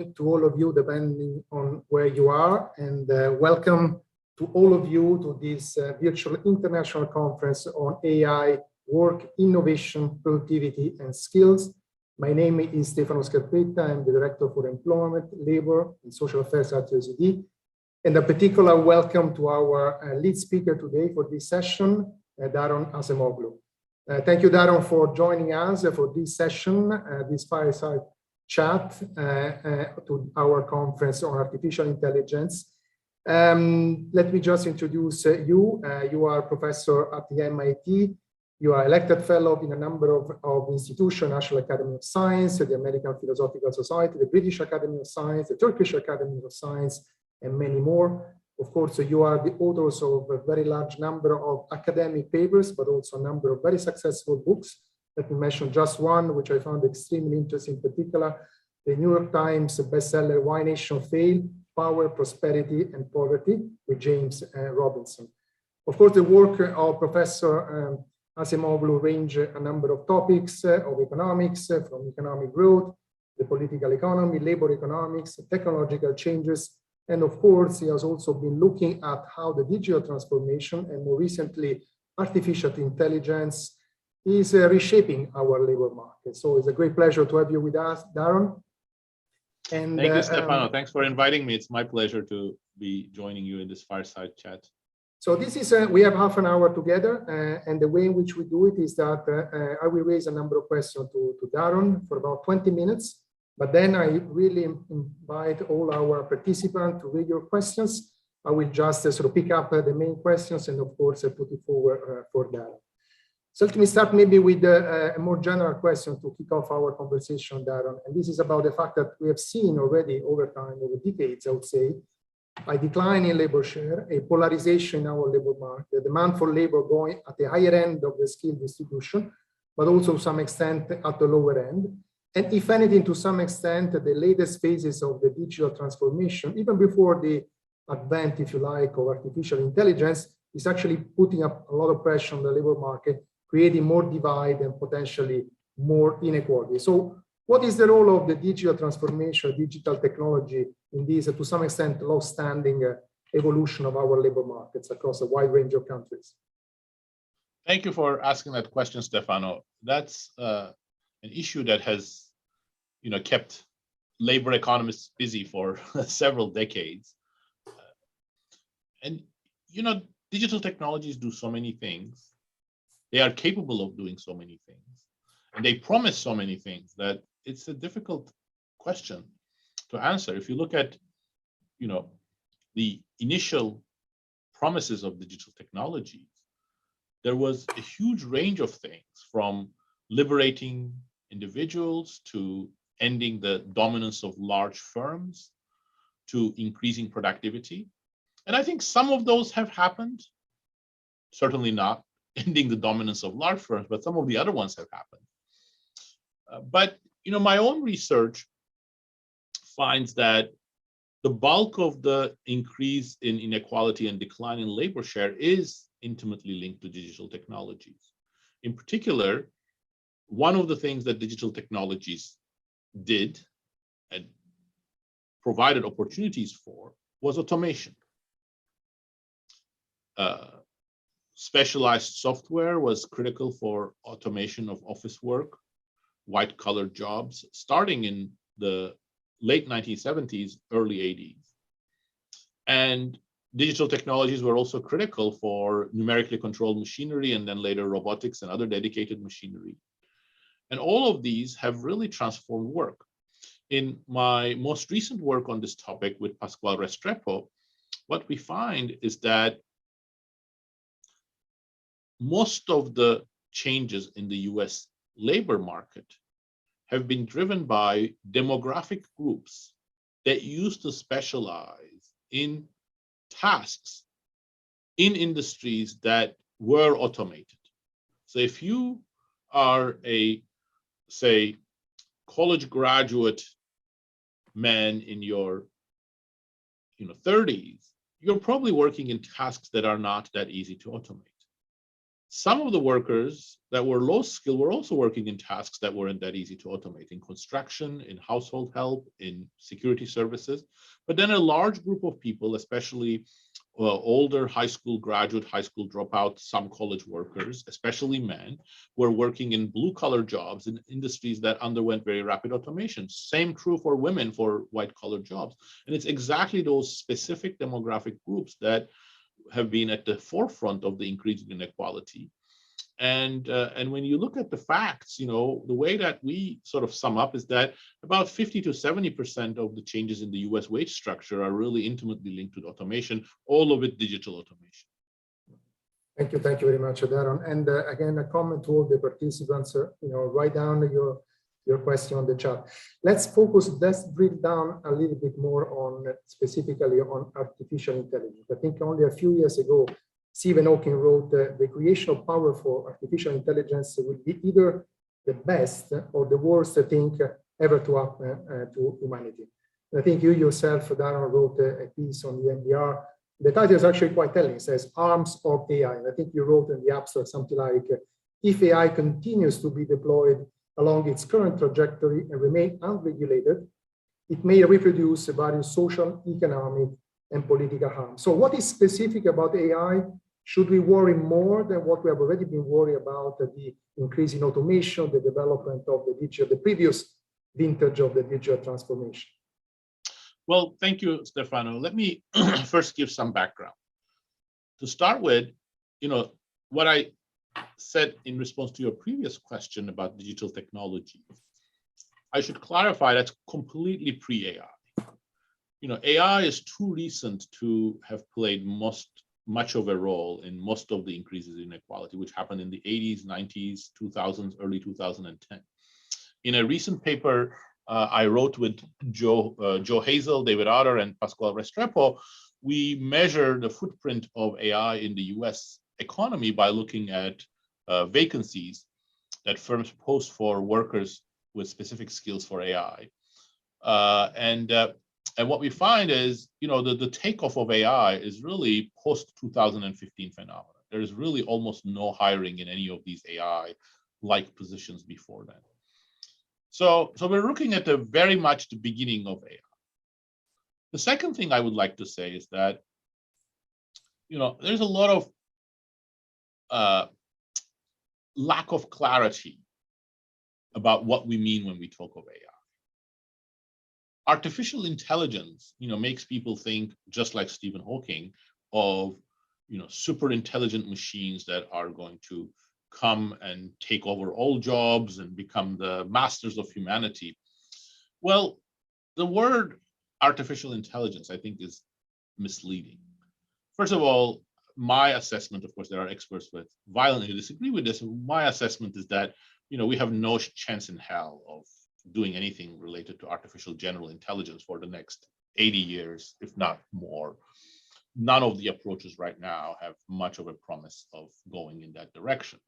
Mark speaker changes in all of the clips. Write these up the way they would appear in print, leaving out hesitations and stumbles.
Speaker 1: to all of you, depending on where you are, and welcome to all of you to this virtual international conference on AI, work, innovation, productivity, and skills. My name is Stefano Scarpetta. I'm the Director for Employment, Labor, and Social Affairs at OECD. And a particular welcome to our lead speaker today for this session, Daron Acemoglu. Thank you, Daron, for joining us for this session, this fireside chat to our conference on artificial intelligence. Let me just introduce you. You are a professor at the MIT. You are elected fellow in a number of institutions, National Academy of Science, the American Philosophical Society, the British Academy of Science, the Turkish Academy of Science, and many more. Of course, you are the authors of a very large number of academic papers, but also a number of very successful books. Let me mention just one, which I found extremely interesting, in particular, the New York Times bestseller, Why Nations Fail, Power, Prosperity, and Poverty, with James Robinson. Of course, the work of Professor Acemoglu range a number of topics of economics, from economic growth, the political economy, labor economics, technological changes, and of course, he has also been looking at how the digital transformation and more recently, artificial intelligence is reshaping our labor market. So it's a great pleasure to have you with us, Daron. And
Speaker 2: thank you, Stefano. Thanks for inviting me. It's my pleasure to be joining you in this fireside chat.
Speaker 1: So this is, we have half an hour together, and the way in which we do it is that I will raise a number of questions to Daron for about 20 minutes. But then I really invite all our participants to read your questions. I will just sort of pick up the main questions and of course put it forward for Daron. So let me start maybe with a more general question to kick off our conversation, Daron. And this is about the fact that we have seen already over time, over decades, I would say, a decline in labor share, a polarization in our labor market, the demand for labor going at the higher end of the skill distribution, but also to some extent at the lower end. And if anything, to some extent, the latest phases of the digital transformation, even before the advent, if you like, of artificial intelligence, is actually putting up a lot of pressure on the labor market, creating more divide and potentially more inequality. So what is the role of the digital transformation, digital technology in this, to some extent, long-standing evolution of our labor markets across a wide range of countries?
Speaker 2: Thank you for asking that question, Stefano. That's an issue that has, kept labor economists busy for several decades. And, digital technologies do so many things. They are capable of doing so many things. And they promise so many things that it's a difficult question to answer. If you look at, the initial promises of digital technologies, there was a huge range of things, from liberating individuals to ending the dominance of large firms to increasing productivity. And I think some of those have happened, certainly not ending the dominance of large firms, but some of the other ones have happened. But my own research finds that the bulk of the increase in inequality and decline in labor share is intimately linked to digital technologies. In particular, one of the things that digital technologies did and provided opportunities for was automation. Specialized software was critical for automation of office work, white-collar jobs, starting in the late 1970s, early 80s. And digital technologies were also critical for numerically controlled machinery and then later robotics and other dedicated machinery. And all of these have really transformed work. In my most recent work on this topic with Pasquale Restrepo, what we find is that most of the changes in the US labor market have been driven by demographic groups that used to specialize in tasks in industries that were automated. So if you are a, say, college graduate man in your 30s, you're probably working in tasks that are not that easy to automate. Some of the workers that were low skill were also working in tasks that weren't that easy to automate, in construction, in household help, in security services. But then a large group of people, especially older high school graduate, high school dropout, some college workers, especially men, were working in blue-collar jobs in industries that underwent very rapid automation. Same true for women for white-collar jobs. And it's exactly those specific demographic groups that have been at the forefront of the increasing inequality. And when you look at the facts, you know, the way that we sort of sum up is that about 50 to 70% of the changes in the US wage structure are really intimately linked to automation, all of it digital automation.
Speaker 1: Thank you very much, Daron. And again, a comment to all the participants, you know, write down your question on the chat. Let's drill down a little bit more on specifically on artificial intelligence. I think only a few years ago, Stephen Hawking wrote the creation of power for artificial intelligence will be either the best or the worst thing ever to happen to humanity. And I think you yourself, Daron, wrote a piece on the NDR. The title is actually quite telling. It says Arms of AI. And I think you wrote in the abstract something like, if AI continues to be deployed along its current trajectory and remain unregulated, it may reproduce various social, economic, and political harm. So what is specific about AI? Should we worry more than what we have already been worried about, the increase in automation, the development of the previous vintage of the digital transformation?
Speaker 2: Well, thank you, Stefano. Let me first give some background. To start with, you know, what I said in response to your previous question about digital technology, I should clarify that's completely pre-AI. You know, AI is too recent to have played much of a role in most of the increases in inequality, which happened in the 80s, 90s, 2000s, early 2010. In a recent paper I wrote with Joe Hazel, David Otter, and Pasquale Restrepo, we measure the footprint of AI in the US economy by looking at vacancies that firms post for workers with specific skills for AI. And what we find is, you know, the takeoff of AI is really post-2015 phenomenon. There is really almost no hiring in any of these AI-like positions before then. So we're looking at very much the beginning of AI. The second thing I would like to say is that, you know, there's a lot of lack of clarity about what we mean when we talk of AI. Artificial intelligence, you know, makes people think, just like Stephen Hawking, of, you know, super intelligent machines that are going to come and take over all jobs and become the masters of humanity. Well, the word artificial intelligence, I think, is misleading. First of all, my assessment, of course, there are experts who violently disagree with this. My assessment is that, you know, we have no chance in hell of doing anything related to artificial general intelligence for the next 80 years, if not more. None of the approaches right now have much of a promise of going in that direction.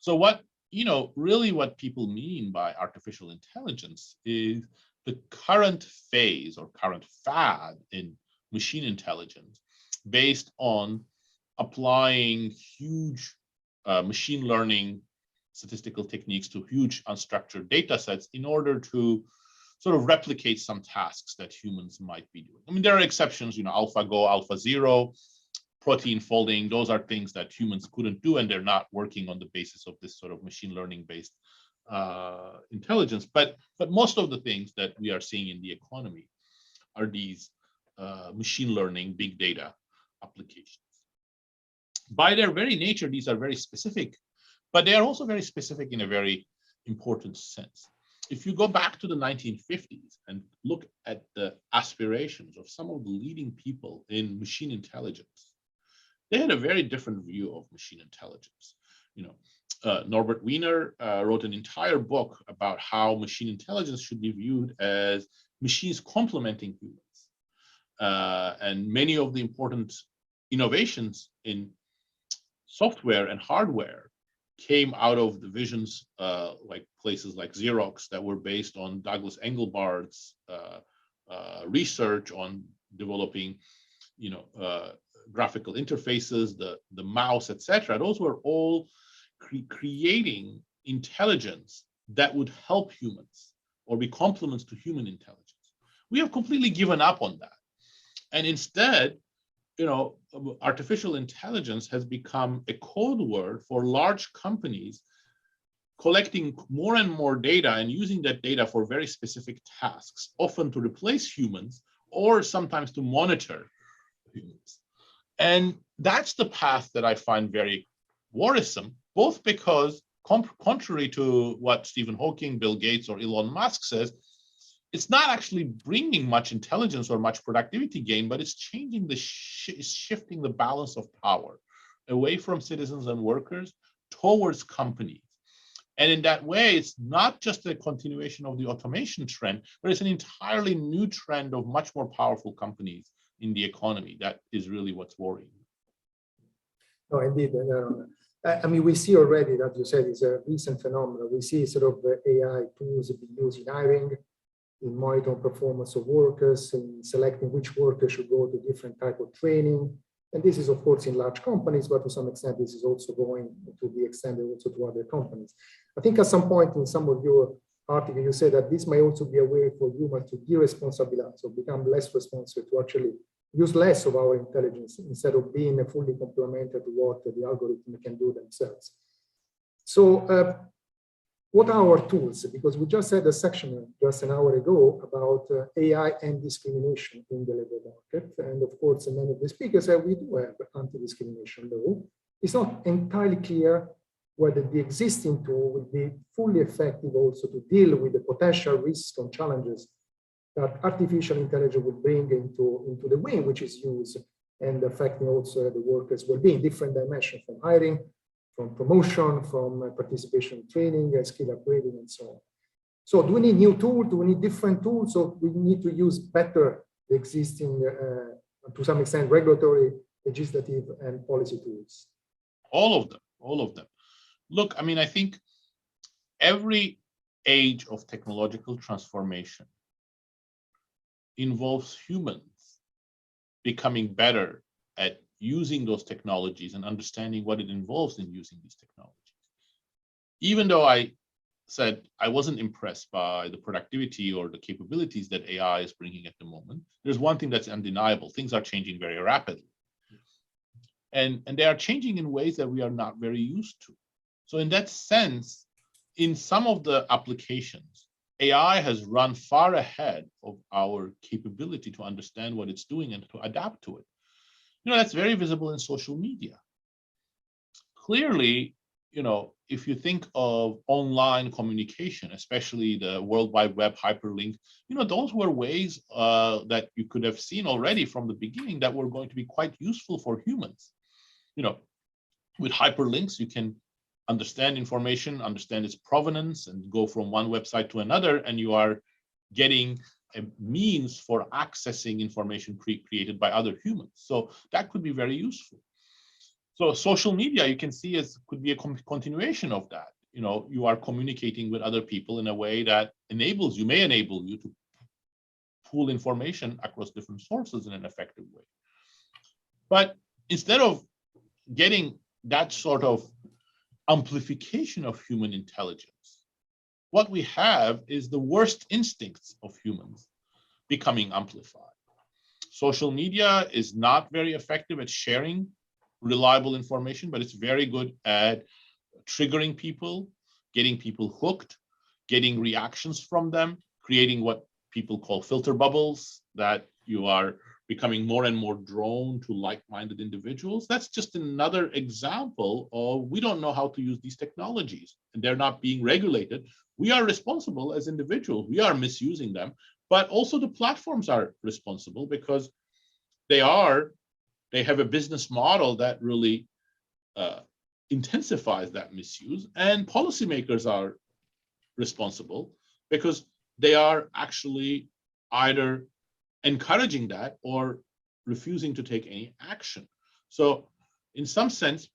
Speaker 2: So what, you know, really what people mean by artificial intelligence is the current phase or current fad in machine intelligence based on applying huge machine learning statistical techniques to huge unstructured data sets in order to sort of replicate some tasks that humans might be doing. I mean, there are exceptions, you know, AlphaGo, AlphaZero, protein folding, those are things that humans couldn't do, and they're not working on the basis of this sort of machine learning based intelligence. But most of the things that we are seeing in the economy are these machine learning, big data applications. By their very nature, these are very specific, but they are also very specific in a very important sense. If you go back to the 1950s and look at the aspirations of some of the leading people in machine intelligence, they had a very different view of machine intelligence. You know, Norbert Wiener wrote an entire book about how machine intelligence should be viewed as machines complementing humans. And many of the important innovations in software and hardware came out of the visions like places like Xerox that were based on Douglas Engelbart's research on developing, graphical interfaces, the mouse, etc. Those were all creating intelligence that would help humans or be complements to human intelligence. We have completely given up on that. And instead, artificial intelligence has become a code word for large companies collecting more and more data and using that data for very specific tasks, often to replace humans or sometimes to monitor humans. And that's the path that I find very worrisome, both because contrary to what Stephen Hawking, Bill Gates, or Elon Musk says, it's not actually bringing much intelligence or much productivity gain, but it's changing shifting the balance of power away from citizens and workers towards companies. And in that way, it's not just a continuation of the automation trend, but it's an entirely new trend of much more powerful companies in the economy. That is really what's worrying.
Speaker 1: No, indeed. I mean, we see already that you said is a recent phenomenon. We see sort of AI tools being used in hiring, in monitoring performance of workers, in selecting which workers should go to different type of training. And this is, of course, in large companies, but to some extent, this is also going to be extended also to other companies. I think at some point in some of your article, you said that this may also be a way for humans to de-responsibilize, so become less responsible, to actually use less of our intelligence instead of being fully complemented to what the algorithm can do themselves. So what are our tools? Because we just had a section just an hour ago about AI and discrimination in the labor market. And of course, many of the speakers said we do have anti-discrimination law. It's not entirely clear whether the existing tool will be fully effective also to deal with the potential risks and challenges that artificial intelligence will bring into the way in which it's used and affecting also the workers' well-being, different dimensions, from hiring, from promotion, from participation in training, skill upgrading, and so on. So do we need new tools? Do we need different tools? So we need to use better the existing, to some extent, regulatory, legislative, and policy tools?
Speaker 2: All of them. Look, I mean, I think every age of technological transformation involves humans becoming better at using those technologies and understanding what it involves in using these technologies. Even though I said I wasn't impressed by the productivity or the capabilities that AI is bringing at the moment, there's one thing that's undeniable. Things are changing very rapidly. And they are changing in ways that we are not very used to. So in that sense, in some of the applications, AI has run far ahead of our capability to understand what it's doing and to adapt to it. That's very visible in social media. Clearly, if you think of online communication, especially the World Wide Web hyperlink, those were ways that you could have seen already from the beginning that were going to be quite useful for humans. With hyperlinks, you can understand information, understand its provenance, and go from one website to another, and you are getting a means for accessing information created by other humans. So that could be very useful. So social media, you can see, could be a continuation of that. You are communicating with other people in a way that may enable you to pool information across different sources in an effective way. But instead of getting that sort of amplification of human intelligence, what we have is the worst instincts of humans becoming amplified. Social media is not very effective at sharing reliable information, but it's very good at triggering people, getting people hooked, getting reactions from them, creating what people call filter bubbles, that you are becoming more and more drawn to like-minded individuals. That's just another example of we don't know how to use these technologies and they're not being regulated. We are responsible as individuals. We are misusing them, but also the platforms are responsible because they have a business model that really intensifies that misuse, and policymakers are responsible because they are actually either encouraging that or refusing to take any action. So in some sense,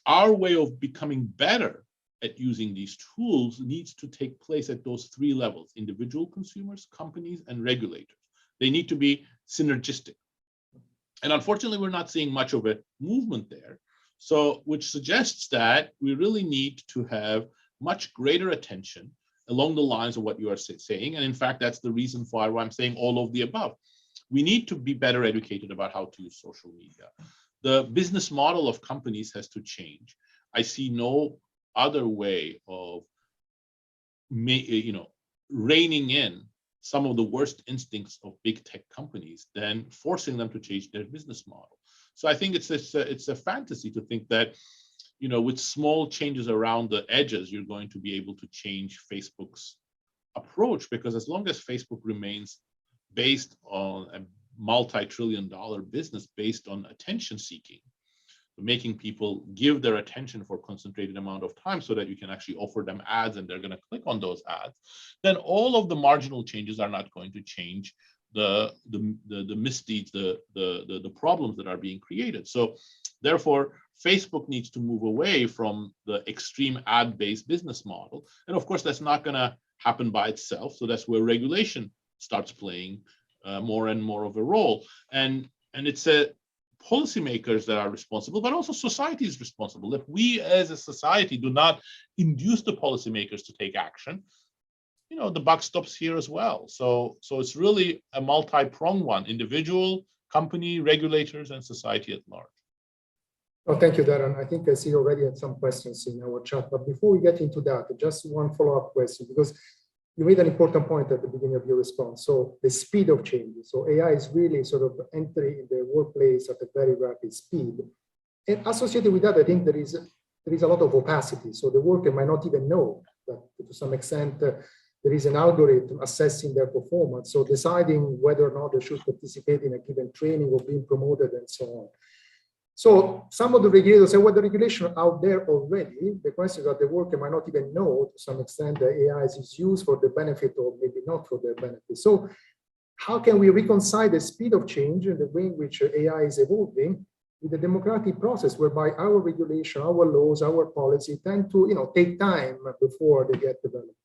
Speaker 2: our way of becoming better at using these tools needs to take place at those three levels: individual consumers, companies, and regulators. They need to be synergistic. And unfortunately, we're not seeing much of a movement there. So, which suggests that we really need to have much greater attention along the lines of what you are saying. And in fact, that's the reason for why I'm saying all of the above. We need to be better educated about how to use social media. The business model of companies has to change. I see no other way of, reining in some of the worst instincts of big tech companies than forcing them to change their business model. So I think it's a fantasy to think that, with small changes around the edges, you're going to be able to change Facebook's approach, because as long as Facebook remains based on a multi-trillion-dollar business based on attention seeking, making people give their attention for a concentrated amount of time so that you can actually offer them ads and they're going to click on those ads, then all of the marginal changes are not going to change the misdeeds, the problems that are being created. So therefore, Facebook needs to move away from the extreme ad-based business model. And of course, that's not going to happen by itself. So that's where regulation starts playing more and more of a role. And it's policymakers that are responsible, but also society is responsible. If we as a society do not induce the policymakers to take action, the buck stops here as well. So it's really a multi-pronged one: individual, company, regulators, and society at large.
Speaker 1: Oh, thank you, Daron. I think I see already had some questions in our chat, but before we get into that, just one follow-up question, because you made an important point at the beginning of your response. So the speed of change. So AI is really sort of entering the workplace at a very rapid speed. And associated with that, I think there is a lot of opacity. So the worker might not even know that to some extent there is an algorithm assessing their performance. So deciding whether or not they should participate in a given training or being promoted and so on. So some of the regulators say, well, the regulation out there already. The question is that the worker might not even know to some extent that AI is used for the benefit or maybe not for their benefit. So how can we reconcile the speed of change and the way in which AI is evolving with the democratic process, whereby our regulation, our laws, our policy tend to take time before they get developed?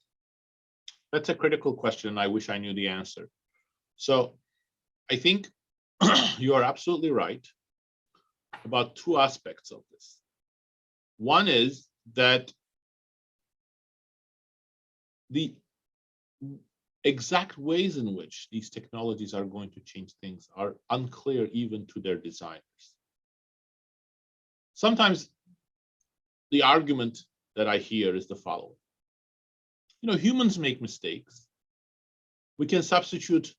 Speaker 2: That's a critical question. I wish I knew the answer. So I think you are absolutely right about two aspects of this. One is that the exact ways in which these technologies are going to change things are unclear even to their designers. Sometimes the argument that I hear is the following. Humans make mistakes. We can substitute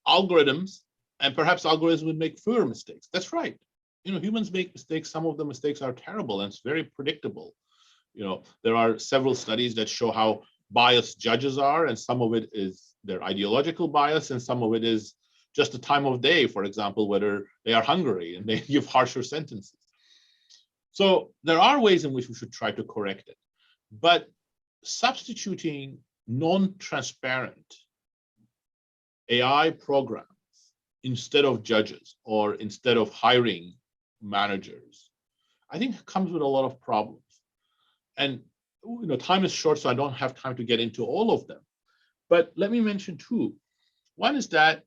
Speaker 2: algorithms, and perhaps algorithms would make fewer mistakes. That's right. Humans make mistakes. Some of the mistakes are terrible, and it's very predictable. There are several studies that show how biased judges are, and some of it is their ideological bias, and some of it is just the time of day, for example, whether they are hungry and they give harsher sentences. So there are ways in which we should try to correct it. But substituting non-transparent AI programs instead of judges or instead of hiring managers, I think it comes with a lot of problems. And time is short, so I don't have time to get into all of them. But let me mention two. One is that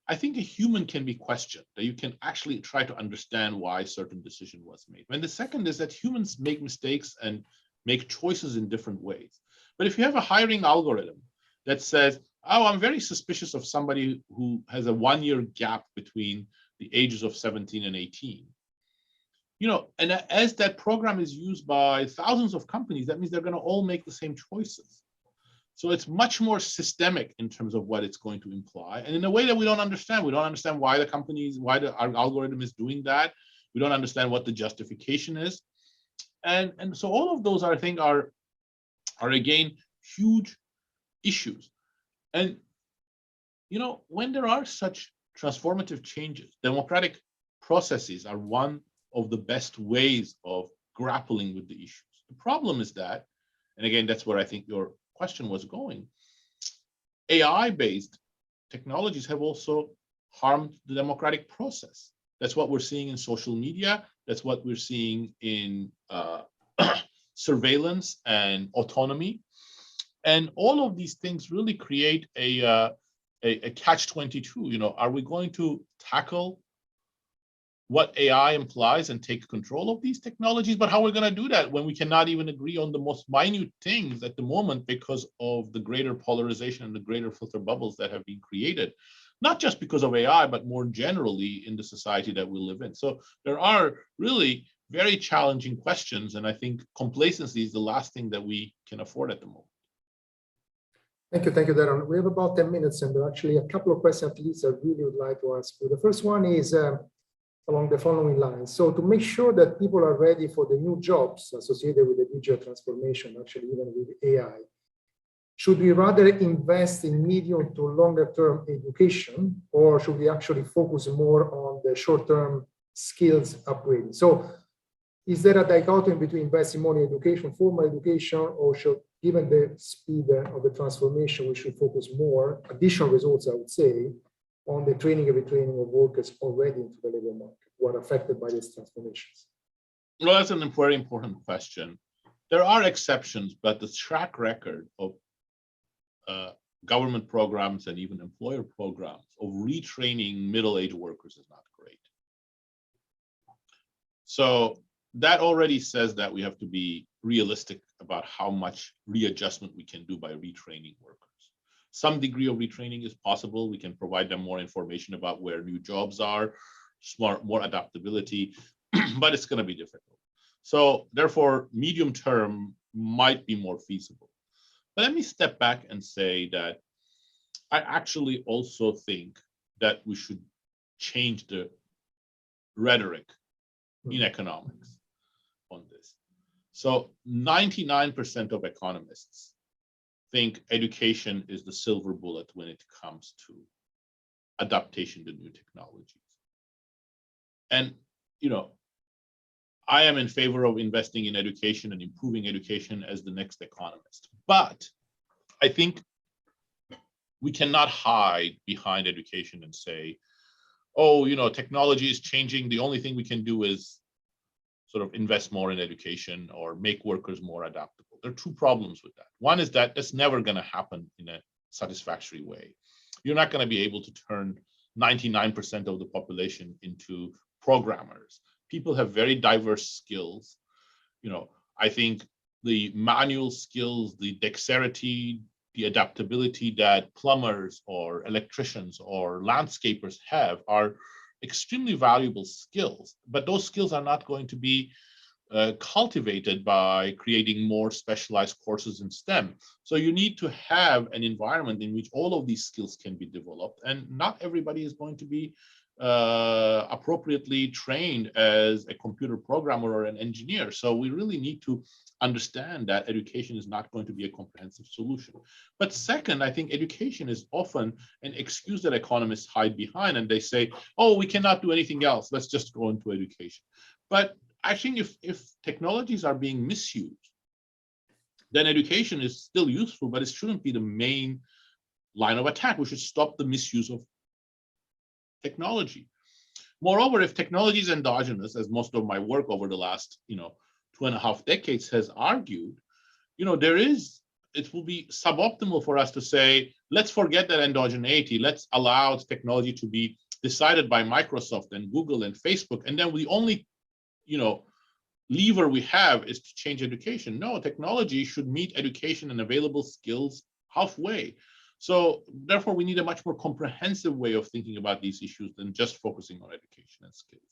Speaker 2: I think a human can be questioned, that you can actually try to understand why a certain decision was made. And the second is that humans make mistakes and make choices in different ways. But if you have a hiring algorithm that says, oh, I'm very suspicious of somebody who has a 1-year gap between the ages of 17 and 18, and as that program is used by thousands of companies, that means they're going to all make the same choices. So it's much more systemic in terms of what it's going to imply. And in a way that we don't understand. We don't understand why our algorithm is doing that. We don't understand what the justification is. And so all of those, I think, are again, huge issues. And, when there are such transformative changes, democratic processes are one of the best ways of grappling with the issues. The problem is that, and again, that's where I think your question was going, AI-based technologies have also harmed the democratic process. That's what we're seeing in social media. That's what we're seeing in surveillance and autonomy. And all of these things really create a catch-22. Are we going to tackle what AI implies and take control of these technologies. But how we're going to do that when we cannot even agree on the most minute things at the moment because of the greater polarization and the greater filter bubbles that have been created, not just because of AI, but more generally in the society that we live in. So there are really very challenging questions. And I think complacency is the last thing that we can afford at the moment.
Speaker 1: Thank you, Daron. We have about 10 minutes, and there are actually a couple of questions at least I really would like to ask you. The first one is along the following lines. So to make sure that people are ready for the new jobs associated with the digital transformation, actually even with AI, should we rather invest in medium to longer term education, or should we actually focus more on the short-term skills upgrading? So is there a dichotomy between investing more in education, formal education, or should, given the speed of the transformation, we should focus more, additional results, I would say, on the training and retraining of workers already into the labor market who are affected by these transformations?
Speaker 2: Well, that's a very important question. There are exceptions, but the track record of government programs and even employer programs of retraining middle-aged workers is not great. So that already says that we have to be realistic about how much readjustment we can do by retraining workers. Some degree of retraining is possible. We can provide them more information about where new jobs are, more adaptability, but it's going to be difficult. So therefore, medium term might be more feasible. But let me step back and say that I actually also think that we should change the rhetoric in economics on this. So 99% of economists think education is the silver bullet when it comes to adaptation to new technologies. And, you know, I am in favor of investing in education and improving education as the next economist. But I think we cannot hide behind education and say, oh, you know, technology is changing. The only thing we can do is sort of invest more in education or make workers more adaptable. There are two problems with that. One is that it's never going to happen in a satisfactory way. You're not going to be able to turn 99% of the population into programmers. People have very diverse skills. You know, I think the manual skills, the dexterity, the adaptability that plumbers or electricians or landscapers have are extremely valuable skills, but those skills are not going to be cultivated by creating more specialized courses in STEM. So you need to have an environment in which all of these skills can be developed, and not everybody is going to be appropriately trained as a computer programmer or an engineer. So we really need to understand that education is not going to be a comprehensive solution. But second, I think education is often an excuse that economists hide behind, and they say, oh, we cannot do anything else, let's just go into education. But I think if technologies are being misused, then education is still useful, but it shouldn't be the main line of attack. We should stop the misuse of technology. Moreover, if technology is endogenous, as most of my work over the last, 2.5 decades has argued, it will be suboptimal for us to say, let's forget that endogeneity, let's allow technology to be decided by Microsoft and Google and Facebook, and then the only, lever we have is to change education. No, technology should meet education and available skills halfway. So therefore, we need a much more comprehensive way of thinking about these issues than just focusing on education and skills.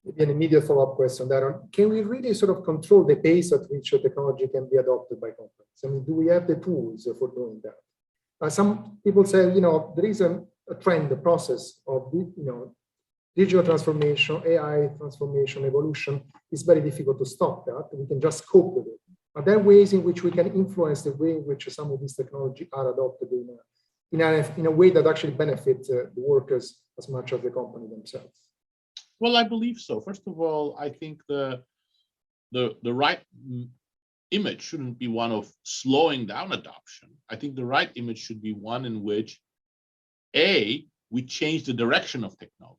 Speaker 1: Maybe an immediate follow-up question, Daron. Can we really sort of control the pace at which technology can be adopted by companies? I mean, do we have the tools for doing that? Some people say, there is a trend, the process of, digital transformation, AI transformation, evolution. It's very difficult to stop that. We can just cope with it. But there are ways in which we can influence the way in which some of these technology are adopted in a way that actually benefits the workers as much as the company themselves.
Speaker 2: Well, I believe so. First of all, I think the right image shouldn't be one of slowing down adoption. I think the right image should be one in which, A, we change the direction of technology.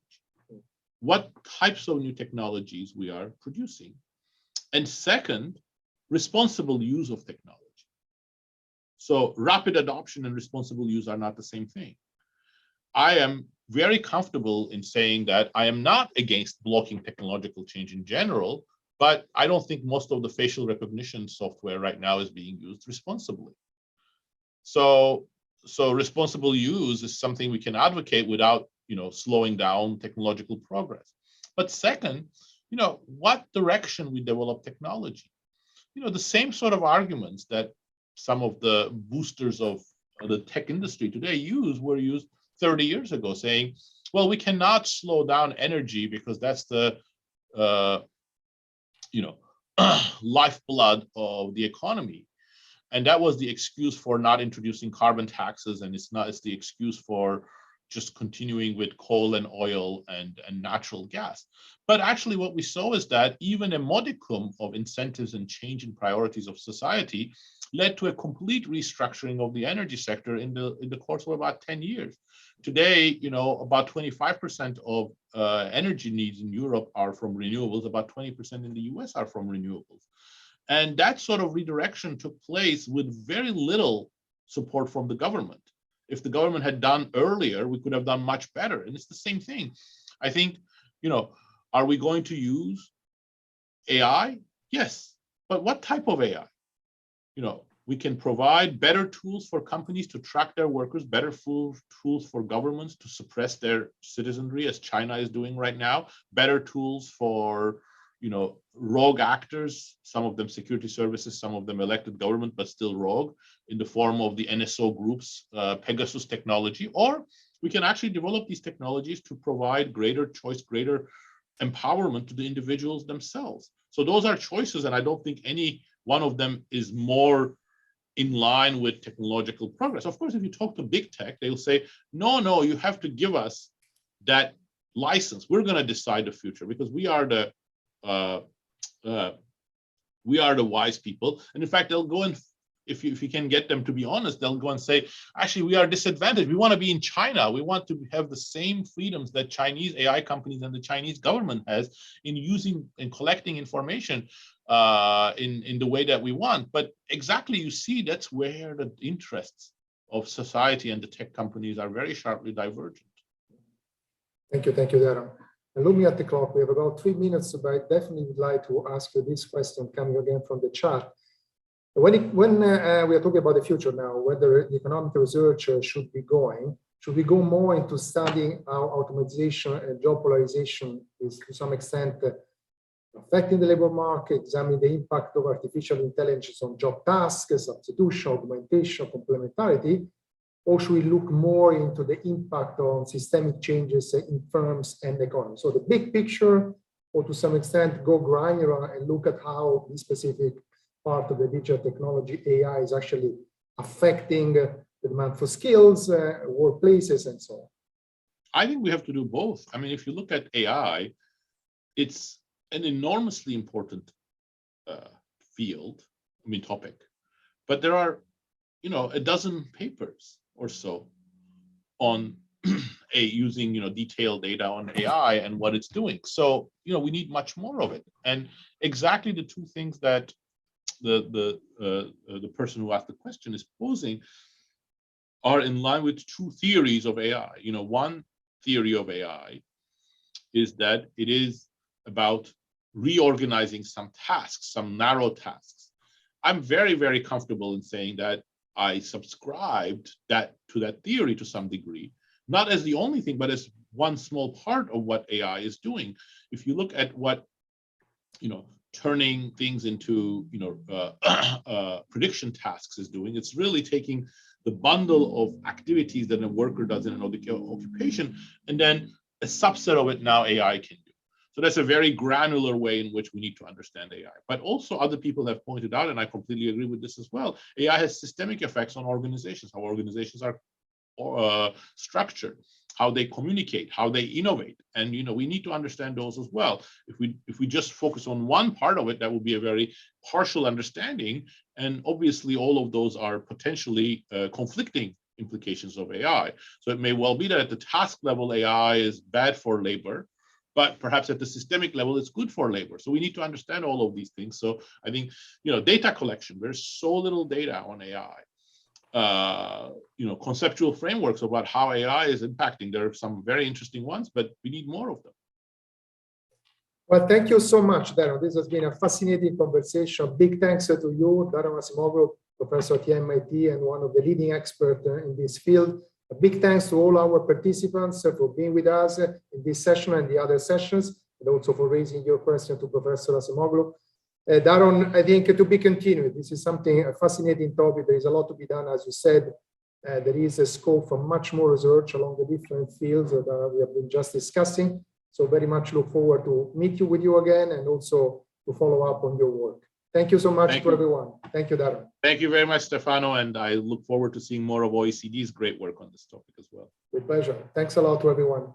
Speaker 2: What types of new technologies we are producing. And second, responsible use of technology. So rapid adoption and responsible use are not the same thing. I am very comfortable in saying that I am not against blocking technological change in general, but I don't think most of the facial recognition software right now is being used responsibly. So responsible use is something we can advocate without, slowing down technological progress. But second, what direction we develop technology. The same sort of arguments that some of the boosters of the tech industry today were used 30 years ago, saying, well, we cannot slow down energy because that's the lifeblood of the economy. And that was the excuse for not introducing carbon taxes, and it's the excuse for just continuing with coal and oil and natural gas. But actually what we saw is that even a modicum of incentives and change in priorities of society led to a complete restructuring of the energy sector in the course of about 10 years. Today, about 25% of energy needs in Europe are from renewables, about 20% in the US are from renewables. And that sort of redirection took place with very little support from the government. If the government had done earlier, we could have done much better. And it's the same thing. I think, are we going to use AI? Yes. But what type of AI? We can provide better tools for companies to track their workers, better tools for governments to suppress their citizenry, as China is doing right now, better tools for rogue actors, some of them security services, some of them elected government, but still rogue, in the form of the NSO groups, Pegasus technology, or we can actually develop these technologies to provide greater choice, greater empowerment to the individuals themselves. So those are choices, and I don't think any one of them is more in line with technological progress. Of course, if you talk to big tech, they'll say, no, you have to give us that license. We're going to decide the future because we are the wise people. And in fact, they'll go and, if you can get them to be honest, they'll go and say, actually, we are disadvantaged. We want to be in China. We want to have the same freedoms that Chinese AI companies and the Chinese government has in using and collecting information in the way that we want. But exactly, you see, that's where the interests of society and the tech companies are very sharply divergent.
Speaker 1: Thank you, Daron. And looking at the clock, we have about 3 minutes, but I definitely would like to ask you this question coming again from the chat. When we are talking about the future now, whether the economic research should we go more into studying how automation and job polarization is to some extent affecting the labor market, examining the impact of artificial intelligence on job tasks, substitution, augmentation, complementarity, or should we look more into the impact on systemic changes in firms and economy? So the big picture, or to some extent go granular and look at how this specific part of the digital technology, AI, is actually affecting the demand for skills, workplaces, and so on.
Speaker 2: I think we have to do both. I mean, if you look at AI, it's an enormously important topic. But there are, a dozen papers or so on using, detailed data on AI and what it's doing. So, we need much more of it. And exactly the two things that the person who asked the question is posing are in line with two theories of AI. One theory of AI is that it is about reorganizing some tasks, some narrow tasks. I'm very, very comfortable in saying that I subscribed to that theory to some degree, not as the only thing, but as one small part of what AI is doing. If you look at what, turning things into, prediction tasks is doing, it's really taking the bundle of activities that a worker does in an occupation, and then a subset of it now AI can do. So that's a very granular way in which we need to understand AI. But also other people have pointed out, and I completely agree with this as well, AI has systemic effects on organizations, how organizations are structured, how they communicate, how they innovate. And we need to understand those as well. If we just focus on one part of it, that will be a very partial understanding. And obviously all of those are potentially conflicting implications of AI. So it may well be that at the task level, AI is bad for labor, but perhaps at the systemic level, it's good for labor. So we need to understand all of these things. So I think, data collection, there's so little data on AI. conceptual frameworks about how AI is impacting. There are some very interesting ones, but we need more of them.
Speaker 1: Well, thank you so much, Daron. This has been a fascinating conversation. Big thanks to you, Daron Acemoglu, professor at the MIT and one of the leading experts in this field. A big thanks to all our participants for being with us in this session and the other sessions, and also for raising your question to Professor Acemoglu. Daron, I think to be continued. This is a fascinating topic. There is a lot to be done, as you said. There is a scope for much more research along the different fields that we have been just discussing. So very much look forward to meet you with you again and also to follow up on your work. Thank you so much to everyone. Thank you, Daron.
Speaker 2: Thank you very much, Stefano, and I look forward to seeing more of OECD's great work on this topic as well.
Speaker 1: With pleasure. Thanks a lot to everyone.